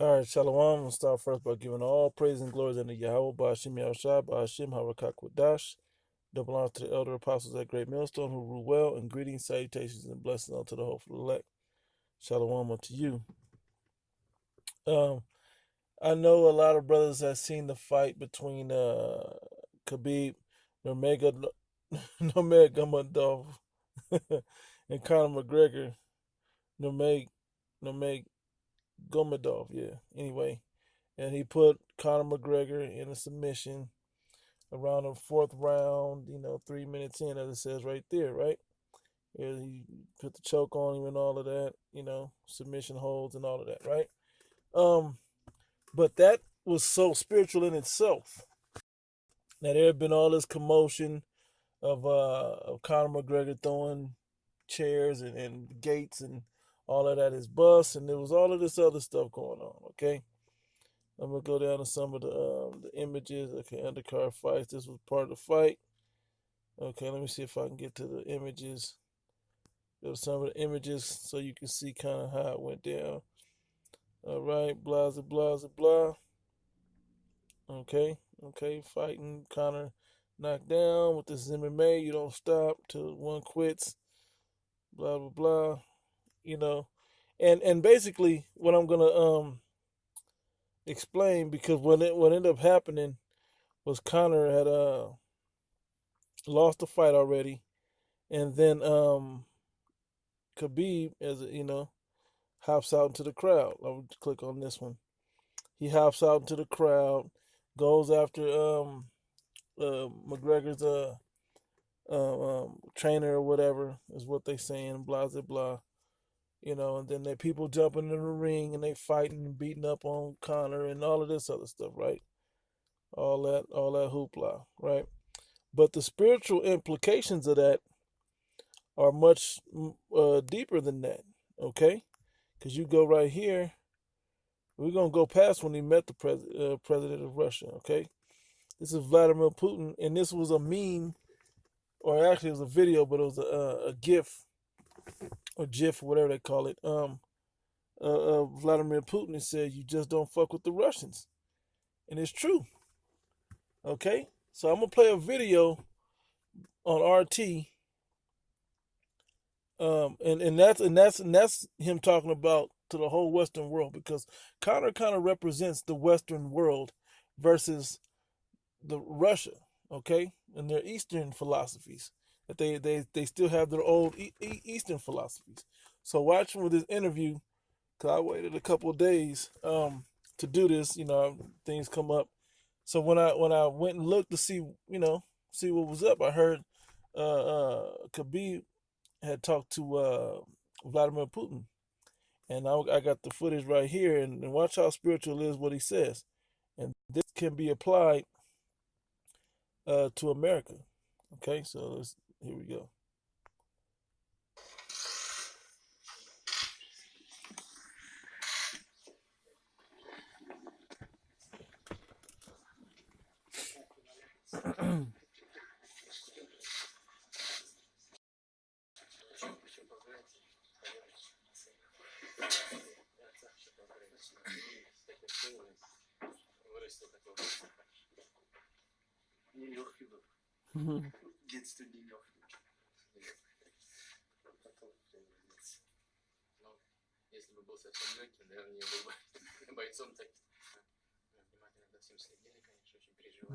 All right, Shalom. We'll start first by giving all praise and glory unto Yahweh, Ba'ashim Yahushua, Ba'ashim Harakak Wadash. Double honor to the elder apostles at Great Millstone who rule well, and greetings, salutations, and blessings unto the hopeful elect. Shalom unto you. Um, I know a lot of brothers have seen the fight between Khabib Nurmagomedov Nurmagomedov and Conor McGregor Nurmagomedov. Yeah. Anyway, and he put Conor McGregor in a submission around the fourth round, 3 minutes in, as it says right there, right? Yeah, he put the choke on him and all of that, submission holds and all of that, right? Um, but that was so spiritual in itself. Now there had been all this commotion of Conor McGregor throwing chairs and gates and all of that is bust, and there was all of this other stuff going on. Okay, I'm gonna go down to some of the images. Okay, undercard fights. This was part of the fight. Okay, let me see if I can get to the images. There's some of the images so you can see kind of how it went down. All right, blah, blah, blah, blah. Okay, fighting Connor knocked down with this MMA. You don't stop till one quits. Blah blah blah. You know, and basically what I'm gonna explain, because what ended up happening was Connor had lost the fight already, and then Khabib, as hops out into the crowd. I'll click on this one. He hops out into the crowd, goes after McGregor's trainer or whatever is what they saying. Blah blah blah. And then they people jumping in the ring and they fighting and beating up on Connor and all of this other stuff, right? All that hoopla, right? But the spiritual implications of that are much deeper than that, okay? Because you go right here, we're gonna go past when he met the president of Russia, okay? This is Vladimir Putin, and this was a meme, or actually it was a video, but it was a GIF or GIF, or whatever they call it. Vladimir Putin said, "You just don't fuck with the Russians," and it's true. Okay, so I'm gonna play a video on RT, and that's him talking about to the whole Western world, because Connor kind of represents the Western world versus the Russia, okay, and their Eastern philosophies that they still have their old Eastern philosophies. So watching with this interview, because I waited a couple of days to do this, things come up. So when I went and looked to see what was up, I heard Khabib had talked to Vladimir Putin, and I got the footage right here, and watch how spiritual it is what he says, and this can be applied to America. Okay, so here we go.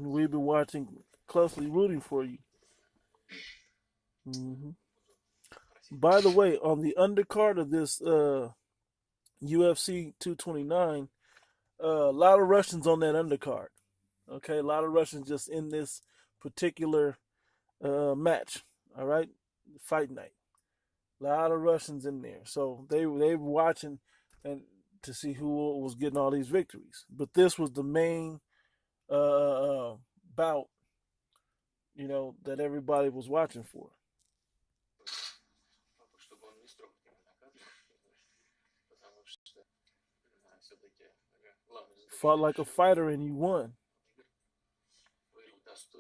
We've been watching closely, rooting for you. Hmm. By the way, on the undercard of this UFC 229, a lot of Russians on that undercard. Okay, a lot of Russians just in this particular match. All right, fight night. A lot of Russians in there, so they were watching and to see who was getting all these victories. But this was the main bout, that everybody was watching for. Fought like a fighter and you won.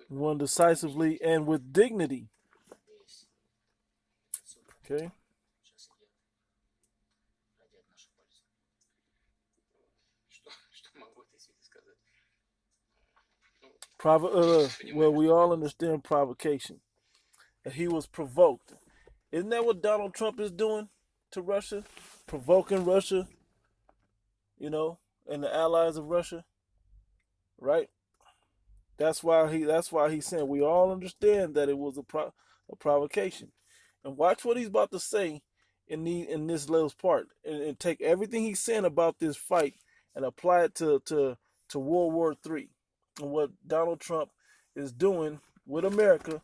You won decisively and with dignity. Okay. Well, we all understand provocation. He was provoked. Isn't that what Donald Trump is doing to Russia? Provoking Russia, and the allies of Russia, right? That's why he's saying we all understand that it was a provocation. And watch what he's about to say in this little part, and take everything he's saying about this fight and apply it to World War III and what Donald Trump is doing with America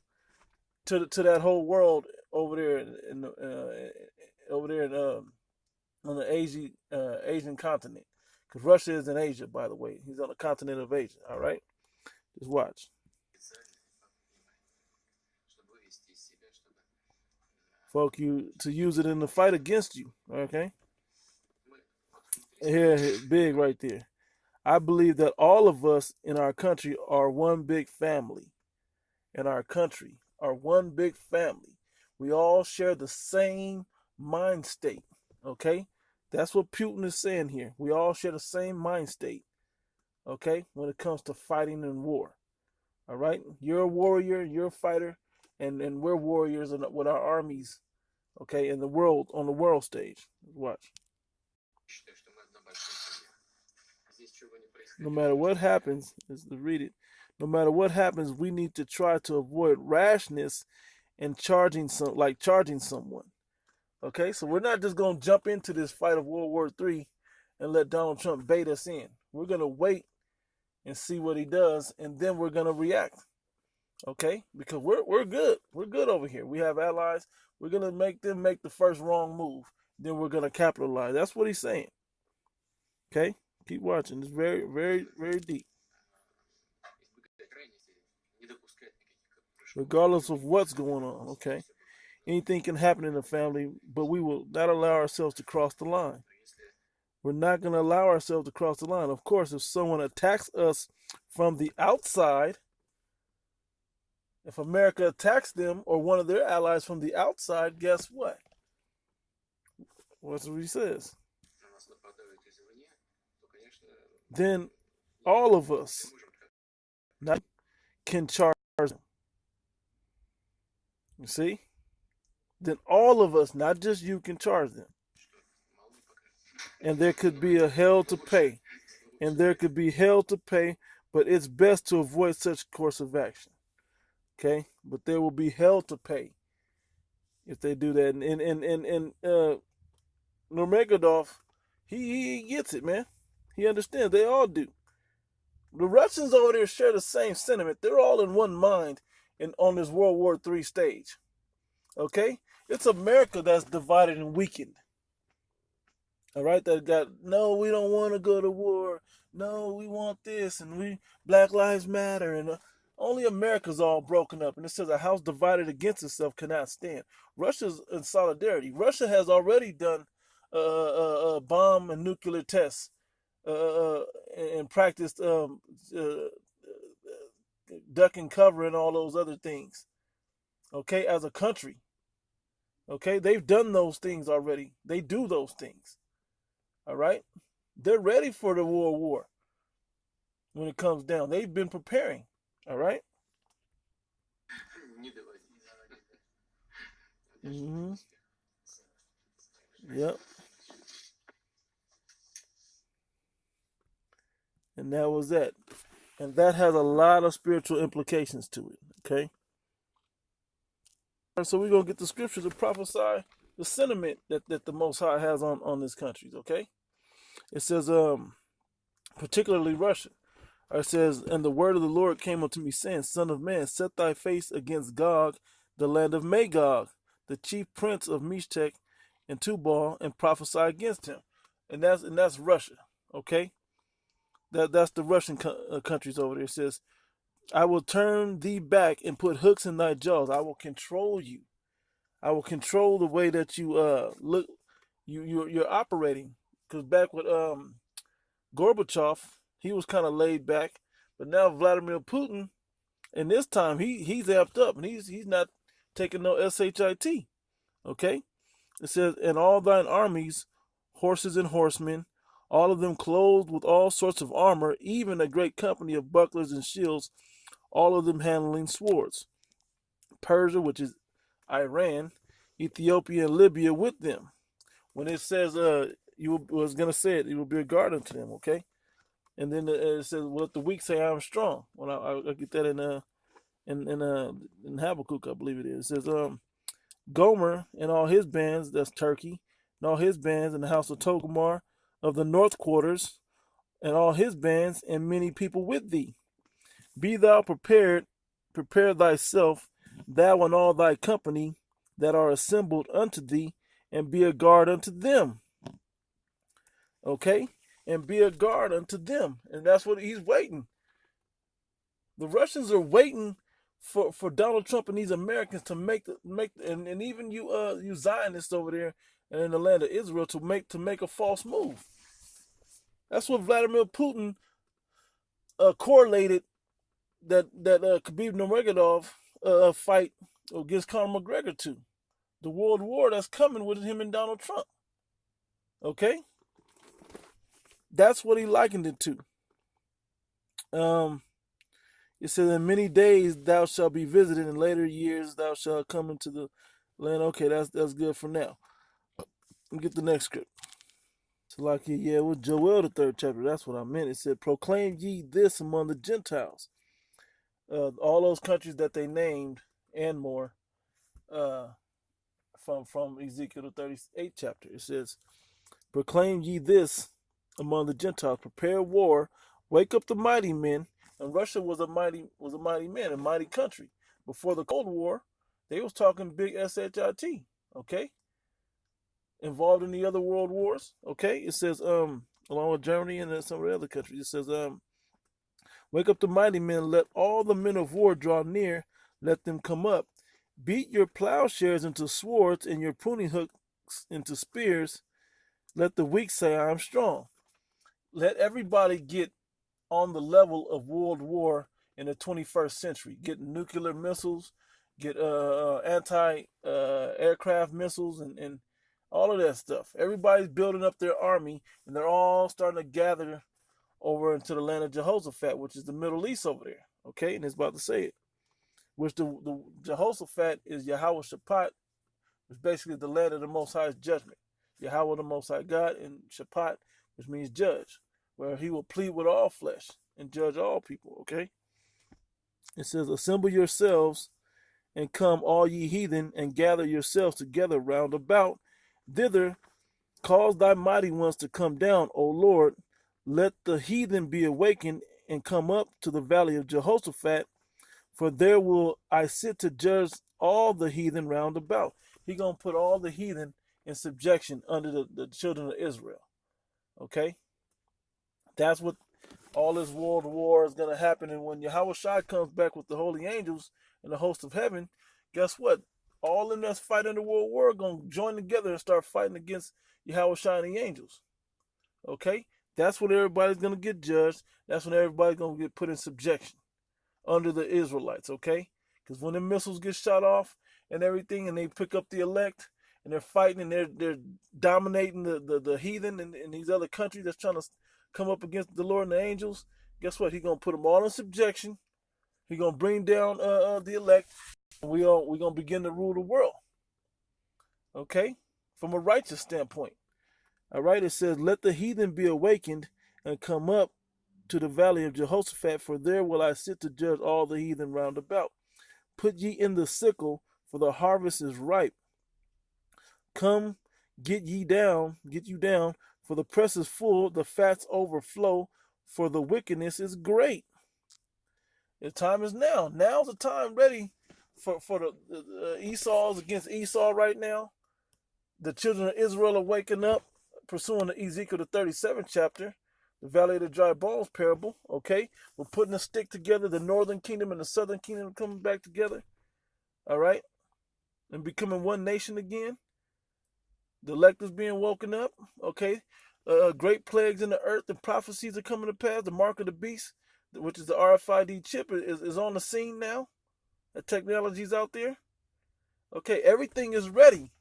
to that whole world over there on the Asian continent, because Russia is in Asia, by the way. He's on the continent of Asia. All right, just watch. Folk, you to use it in the fight against you. Okay, here, big right there. I believe that all of us in our country are one big family. In our country are one big family. We all share the same mind state. Okay, that's what Putin is saying here. We all share the same mind state. Okay, when it comes to fighting in war. All right, you're a warrior, you're a fighter, and we're warriors with our armies. Okay, in the world, on the world stage. Watch. No matter what happens, let's read it. No matter what happens, we need to try to avoid rashness and charging someone. Okay, so we're not just gonna jump into this fight of World War III and let Donald Trump bait us in. We're gonna wait and see what he does, and then we're gonna react. Okay, because we're good. We're good over here. We have allies. We're gonna make them make the first wrong move. Then we're gonna capitalize. That's what he's saying. Okay, keep watching. It's very, very, very deep. Regardless of what's going on, okay? Anything can happen in the family, but we will not allow ourselves to cross the line. We're not going to allow ourselves to cross the line. Of course, if someone attacks us from the outside, if America attacks them or one of their allies from the outside, guess what? What's what he says? Then all of us can charge them. You see? Then all of us, not just you, can charge them. And there could be a hell to pay. But it's best to avoid such course of action. Okay? But there will be hell to pay if they do that. And Nurmagomedov, he gets it, man. He understands. They all do. The Russians over there share the same sentiment. They're all in one mind on this World War III stage. Okay? It's America that's divided and weakened. All right? That got, no, we don't want to go to war. No, we want this. And Black Lives Matter. And only America's all broken up. And it says a house divided against itself cannot stand. Russia's in solidarity. Russia has already done bomb and nuclear tests and practiced duck and cover and all those other things. Okay, as a country. Okay, they've done those things already. They do those things. All right, they're ready for the World War when it comes down. They've been preparing. All right. Mm-hmm. Yep. And that was that. And that has a lot of spiritual implications to it. Okay. So we're going to get the scriptures to prophesy the sentiment that the Most High has on this country. Okay. It says, particularly Russia. It says, and the word of the Lord came unto me, saying, Son of man, set thy face against Gog, the land of Magog, the chief prince of Meshech and Tubal, and prophesy against him. And that's Russia. Okay. That's the Russian countries over there. It says, I will turn thee back and put hooks in thy jaws. I will control you. I will control the way that you look. You're operating. Because back with Gorbachev, he was kind of laid back, but now Vladimir Putin, and this time he's amped up and he's not taking no shit. Okay, it says, and all thine armies, horses and horsemen, all of them clothed with all sorts of armor, even a great company of bucklers and shields, all of them handling swords. Persia, which is Iran, Ethiopia, and Libya with them. When it says, you was gonna say it, you will be a guard unto them, okay? And then it says, "Let the weak say, I am strong." When I get that in Habakkuk, I believe it is. It says, Gomer and all his bands, that's Turkey, and all his bands, and the house of Togomar of the north quarters, and all his bands, and many people with thee. Be thou prepared, prepare thyself, thou and all thy company that are assembled unto thee, and be a guard unto them. Okay? And be a guard unto them. And that's what he's waiting. The Russians are waiting for Donald Trump and these Americans to make and even you Zionists over there and in the land of Israel to make a false move. That's what Vladimir Putin correlated that Khabib Nurmagomedov fight against Conor McGregor to. The world war that's coming with him and Donald Trump. Okay? That's what he likened it to. It says, in many days thou shalt be visited, in later years thou shalt come into the land. Okay, that's good for now. Let me get the next script. So like, yeah, it was Joel, the 3rd chapter. That's what I meant. It said, proclaim ye this among the Gentiles. All those countries that they named and more from Ezekiel, the 38th chapter. It says, proclaim ye this among the Gentiles. Prepare war. Wake up the mighty men. And Russia was a mighty man, a mighty country. Before the Cold War, they was talking big SHIT, okay? Involved in the other world wars, okay? It says, along with Germany and some of the other countries, it says, wake up the mighty men, let all the men of war draw near, let them come up. Beat your plowshares into swords and your pruning hooks into spears. Let the weak say, I am strong. Let everybody get on the level of world war in the 21st century. Get nuclear missiles, get anti-aircraft missiles, and all of that stuff. Everybody's building up their army, and they're all starting to gather over into the land of Jehoshaphat, which is the Middle East over there. Okay, and it's about to say it. Which the Jehoshaphat is Yahweh Shaphat, which is basically the land of the Most High's judgment. Yahweh the Most High God, and Shaphat, which means judge, where he will plead with all flesh and judge all people, okay? It says, assemble yourselves and come, all ye heathen, and gather yourselves together round about. Thither cause thy mighty ones to come down, O Lord. Let the heathen be awakened and come up to the valley of Jehoshaphat, for there will I sit to judge all the heathen round about. He going to put all the heathen in subjection under the children of Israel, okay? That's what all this world war is going to happen. And when Yahweh Shai comes back with the holy angels and the host of heaven, guess what? All in that's fighting the world war are going to join together and start fighting against Yahweh Shai and the angels. Okay? That's when everybody's going to get judged. That's when everybody's going to get put in subjection under the Israelites. Okay? Because when the missiles get shot off and everything, and they pick up the elect, and they're fighting, and they're dominating the heathen and these other countries that's trying to come up against the Lord and the angels, guess what? He's going to put them all in subjection. He's going to bring down the elect. And we're going to begin to rule the world. Okay? From a righteous standpoint. All right? It says, let the heathen be awakened and come up to the valley of Jehoshaphat, for there will I sit to judge all the heathen round about. Put ye in the sickle, for the harvest is ripe. Come, get you down, for the press is full, the fats overflow, for the wickedness is great. The time is now. Now's the time ready for the Esau's against Esau right now. The children of Israel are waking up, pursuing the Ezekiel the 37th chapter, the Valley of the Dry Bones parable. Okay, we're putting a stick together. The northern kingdom and the southern kingdom coming back together. All right, and becoming one nation again. The elect is being woken up. Okay, great plagues in the earth and prophecies are coming to pass. The mark of the beast, which is the RFID chip, is on the scene now. The technology's out there. Okay, everything is ready.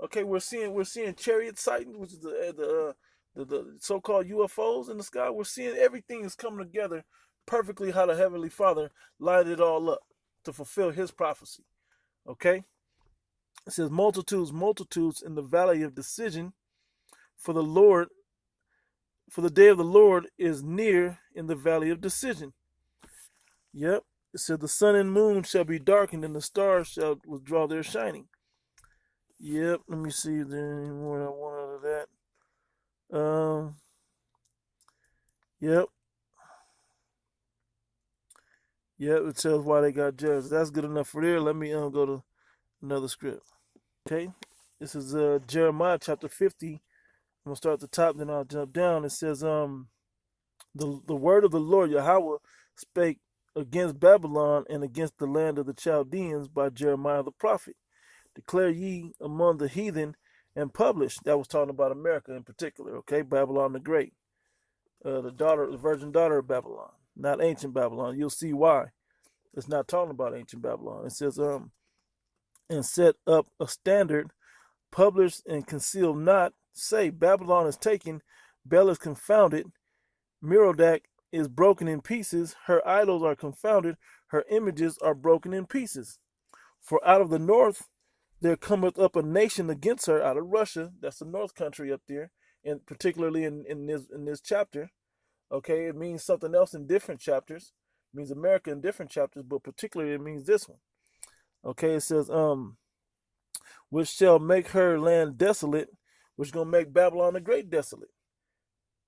Okay, we're seeing chariot sightings, which is the the so-called UFOs in the sky. We're seeing everything is coming together perfectly how the Heavenly Father lined it all up to fulfill his prophecy. Okay? It says multitudes, multitudes in the valley of decision, for the Lord, for the day of the Lord is near in the valley of decision. Yep. It said the sun and moon shall be darkened and the stars shall withdraw their shining. Yep. Let me see if there's any more I want out of that. Yep. Yep. It tells why they got judged. That's good enough for there. Let me go to another script. Okay. This is Jeremiah chapter 50. I'm gonna start at the top, then I'll jump down. It says, the word of the Lord Yahweh spake against Babylon and against the land of the Chaldeans by Jeremiah the prophet. Declare ye among the heathen and publish. That was talking about America in particular, okay? Babylon the Great. The virgin daughter of Babylon, not ancient Babylon. You'll see why. It's not talking about ancient Babylon. It says, and set up a standard, publish and conceal not, say, Babylon is taken, Bel is confounded, Merodach is broken in pieces, her idols are confounded, her images are broken in pieces. For out of the north there cometh up a nation against her, out of Russia, that's the north country up there, and particularly in this chapter. Okay, it means something else in different chapters. It means America in different chapters, but particularly it means this one. Okay, it says, which shall make her land desolate, which is going to make Babylon the Great desolate.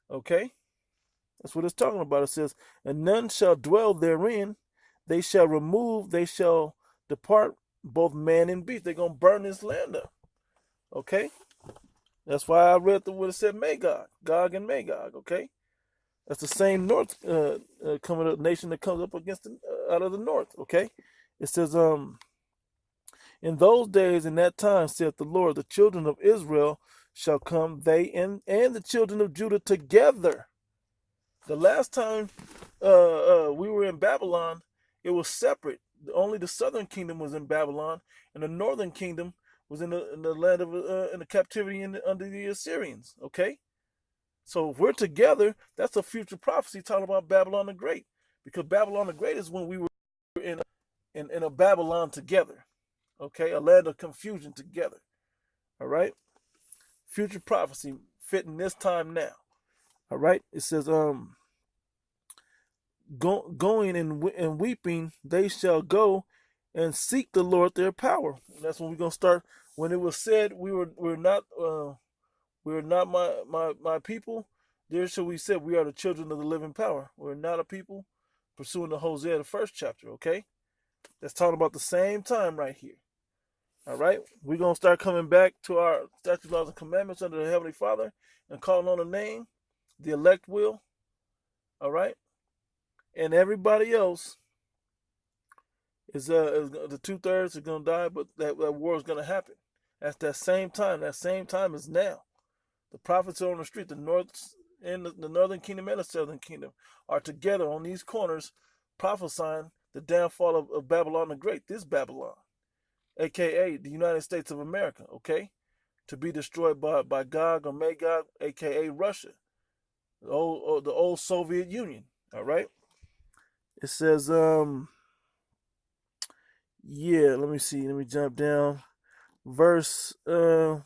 Okay? That's what it's talking about. It says, and none shall dwell therein. They shall remove, they shall depart, both man and beast. They're going to burn this land up. Okay? That's why I read what it said Magog, Gog and Magog. Okay? That's the same north coming up nation that comes up against out of the north. Okay? It says, in those days, in that time, saith the Lord, the children of Israel shall come, they and the children of Judah together. The last time we were in Babylon, it was separate. Only the southern kingdom was in Babylon, and the northern kingdom was in the land of in the captivity under the Assyrians. Okay, so if we're together, that's a future prophecy talking about Babylon the Great, because Babylon the Great is when we were in a Babylon together. Okay, a land of confusion together. All right, future prophecy fitting this time now. All right, it says, going and weeping, they shall go and seek the Lord their power. And that's when we're gonna start. When it was said we're not my people, there shall we said we are the children of the living power. We're not a people, pursuing the Hosea the first chapter. Okay, that's talking about the same time right here. All right, we're gonna start coming back to our statutes, laws, and commandments under the Heavenly Father and calling on the name. The elect will. All right, and everybody else is the 2/3 are gonna die, but that war is gonna happen. That's that same time. That same time is now. The prophets are on the street. The north and the northern kingdom and the southern kingdom are together on these corners, prophesying the downfall of Babylon the Great. This Babylon, aka the United States of America. Okay, to be destroyed by Gog or Magog, aka Russia, the old Soviet Union. All right. It says, yeah, let me see. Let me jump down. Verse 8.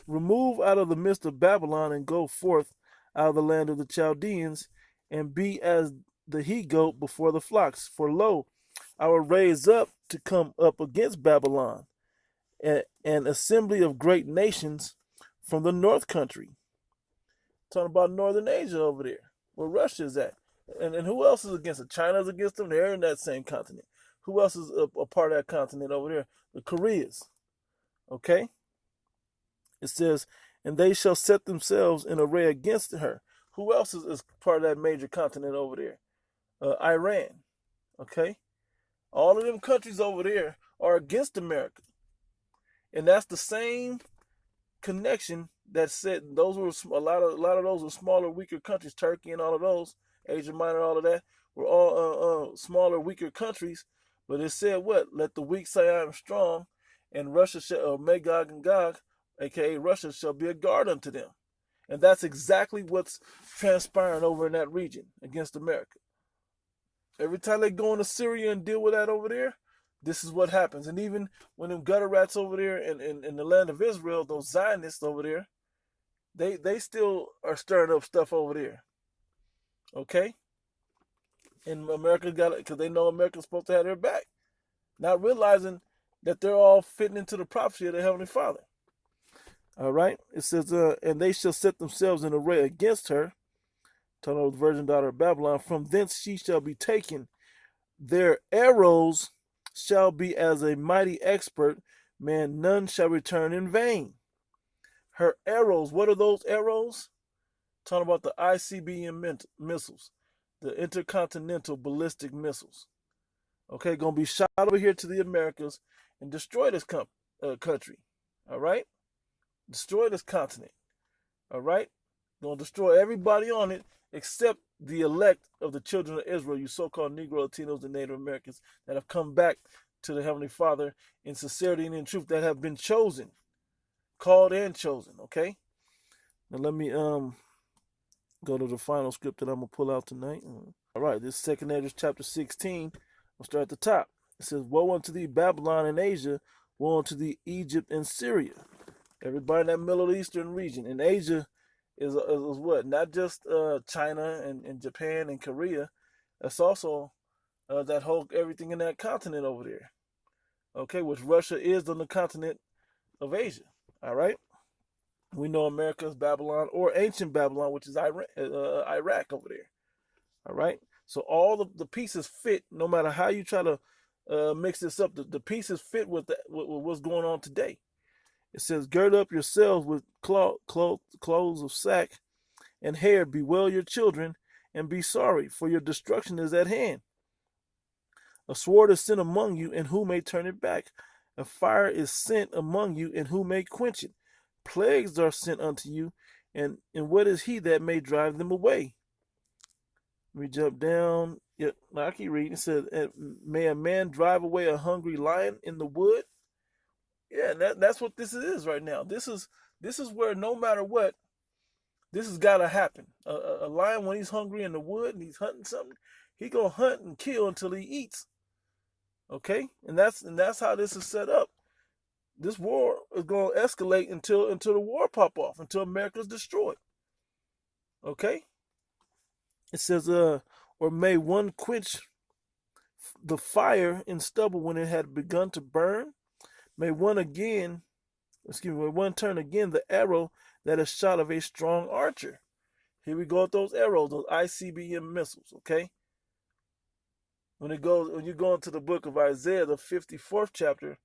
Remove out of the midst of Babylon and go forth out of the land of the Chaldeans and be as the he-goat before the flocks. For lo, I will raise up to come up against Babylon an assembly of great nations from the north country. Talking about Northern Asia over there, where Russia is at. And who else is against it? China's against them. They're in that same continent. Who else is a part of that continent over there? The Koreas. Okay? It says, and they shall set themselves in array against her. Who else is part of that major continent over there? Iran. Okay? All of them countries over there are against America. And that's the same connection that said those were a lot of those were smaller, weaker countries. Turkey and all of those, Asia Minor, all of that were all smaller, weaker countries. But it said what? Let the weak say I am strong, and Russia, Magog and Gog, aka Russia, shall be a guard unto them. And that's exactly what's transpiring over in that region against America. Every time they go into Syria and deal with that over there, this is what happens. And even when them gutter rats over there in the land of Israel, those Zionists over there, they still are stirring up stuff over there. Okay? And America got it because they know America's supposed to have their back. Not realizing that they're all fitting into the prophecy of the Heavenly Father. All right? It says, and they shall set themselves in array against her, talking about the virgin daughter of Babylon. From thence she shall be taken. Their arrows shall be as a mighty expert, man, none shall return in vain. Her arrows, what are those arrows? Talking about the ICBM missiles, the intercontinental ballistic missiles. Okay, gonna be shot over here to the Americas and destroy this country. All right, destroy this continent. All right, gonna destroy everybody on it except the elect of the children of Israel, you so-called Negro, Latinos, and Native Americans that have come back to the Heavenly Father in sincerity and in truth, that have been chosen, called and chosen. Okay, now let me go to the final script that I'm gonna pull out tonight. All right, this is 2nd Esdras chapter 16. I'll start at the top. It says, "Woe unto thee, Babylon and Asia! Woe unto thee, Egypt and Syria!" Everybody in that Middle Eastern region. And Asia is what? Not just China and Japan and Korea. That's also that whole everything in that continent over there. Okay, which Russia is on the continent of Asia. All right. We know America is Babylon, or ancient Babylon, which is Iraq over there. All right. So all the pieces fit, no matter how you try to mix this up. The pieces fit with what's going on today. It says, "Gird up yourselves with clothes of sack and hair. Bewail your children and be sorry, for your destruction is at hand. A sword is sent among you, and who may turn it back? A fire is sent among you, and who may quench it? Plagues are sent unto you, and what is he that may drive them away?" We jump down. Yeah, I keep reading. It says, "May a man drive away a hungry lion in the wood?" Yeah, that's what this is right now. This is where no matter what, this has got to happen. A lion, when he's hungry in the wood and he's hunting something, he gonna hunt and kill until he eats. Okay, and that's how this is set up. This war is gonna escalate until the war pop off, until America's destroyed. Okay. It says, or may one quench the fire in stubble when it had begun to burn? May one turn again the arrow that is shot of a strong archer. Here we go with those arrows, those ICBM missiles, okay? When you go into the book of Isaiah, the 54th chapter,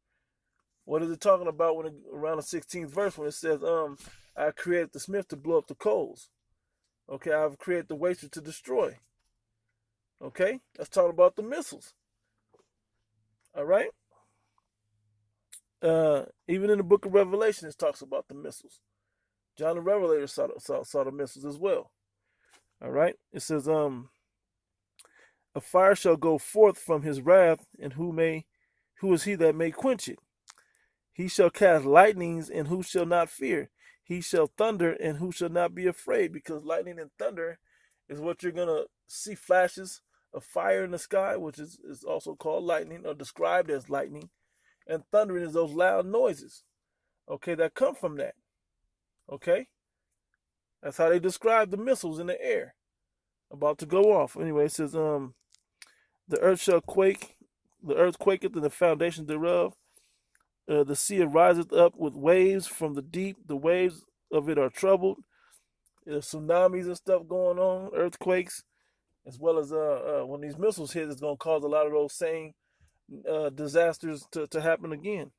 what is it talking about around the 16th verse when it says, I created the smith to blow up the coals. Okay, I've created the waster to destroy. Okay, that's talking about the missiles. All right. Even in the book of Revelation, it talks about the missiles. John the Revelator saw the missiles as well. All right. It says, a fire shall go forth from his wrath, and who is he that may quench it? He shall cast lightnings, and who shall not fear? He shall thunder, and who shall not be afraid? Because lightning and thunder is what you're going to see, flashes of fire in the sky, which is also called lightning, or described as lightning. And thundering is those loud noises, okay, that come from that. Okay? That's how they describe the missiles in the air about to go off. Anyway, it says, the earth shall quake, the earth quaketh, and the foundation thereof. The sea riseth up with waves from the deep. The waves of it are troubled. There's tsunamis and stuff going on, earthquakes, as well as when these missiles hit, it's going to cause a lot of those same disasters to happen again.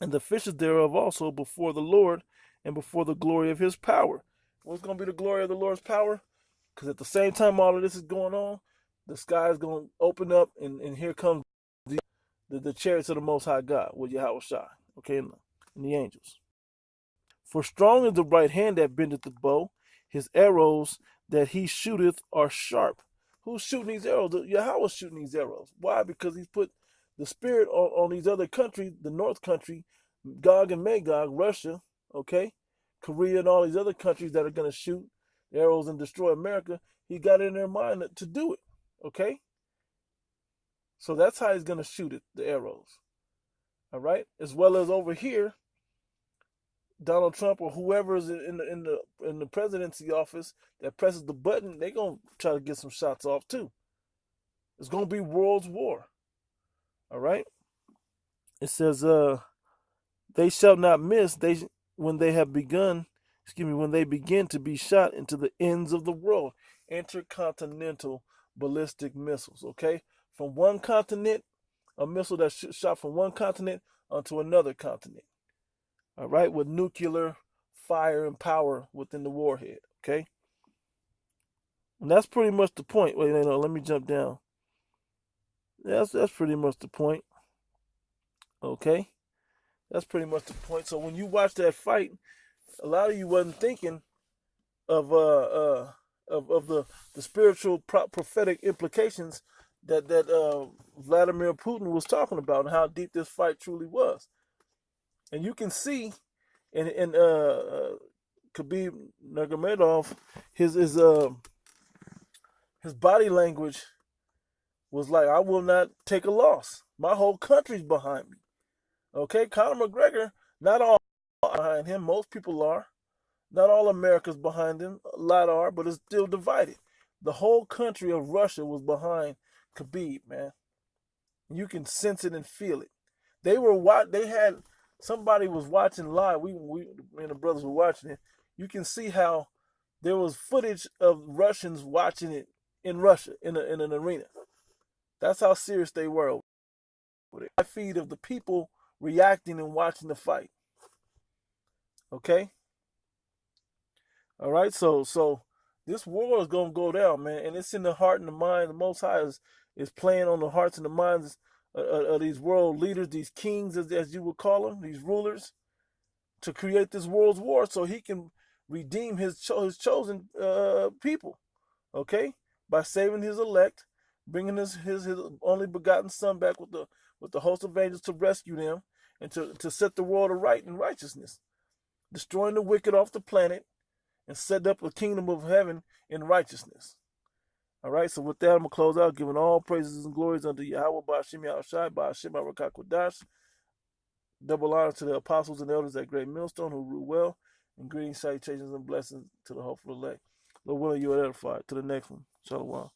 And the fishes thereof also before the Lord and before the glory of his power. What's going to be the glory of the Lord's power? Because at the same time all of this is going on, the sky is going to open up, and here comes the chariots of the Most High God with Yahweh Shai, okay, and the angels. For strong is the right hand that bendeth the bow, his arrows that he shooteth are sharp. Who's shooting these arrows? Yahweh's shooting these arrows. Why? Because he's put the spirit on these other countries, the North country, Gog and Magog, Russia, okay? Korea and all these other countries that are going to shoot arrows and destroy America, he got it in their mind to do it, okay? So that's how he's going to shoot it, the arrows, all right? As well as over here, Donald Trump or whoever is in the presidency office that presses the button, they're going to try to get some shots off too. It's going to be world's war, all right? It says, they shall not miss when they have begun, when they begin to be shot into the ends of the world. Intercontinental ballistic missiles, okay? From one continent, a missile that's shot from one continent onto another continent, all right, with nuclear fire and power within the warhead, okay? And that's pretty much the point. Wait, no, let me jump down. That's pretty much the point, okay? That's pretty much the point. So when you watch that fight, a lot of you wasn't thinking of the spiritual prophetic implications that Vladimir Putin was talking about and how deep this fight truly was. And you can see in Khabib Nurmagomedov, his body language was like, I will not take a loss. My whole country's behind me. Okay, Conor McGregor, not all behind him. Most people are. Not all America's behind him. A lot are, but it's still divided. The whole country of Russia was behind Khabib, man. You can sense it and feel it. Somebody was watching live. Me and the brothers were watching it. You can see how there was footage of Russians watching it in Russia in an arena. That's how serious they were with it. I feed of the people reacting and watching the fight. Okay? All right, so this war is going to go down, man, and it's in the heart and the mind. The Most High is playing on the hearts and the minds of these world leaders, these kings, as you would call them, these rulers, to create this world's war so he can redeem his chosen people, okay, by saving his elect, bringing his only begotten son back with the host of angels to rescue them and to set the world aright in righteousness, destroying the wicked off the planet and set up a kingdom of heaven in righteousness. All right, so with that, I'm going to close out, giving all praises and glories unto Yahweh, Ba'ashem Yahushai, Ba'ashem Rakakwadash. Double honor to the apostles and elders at Great Millstone who rule well, and greetings, salutations, and blessings to the hopeful elect. Lord willing, you are edified. To the next one. Shalom.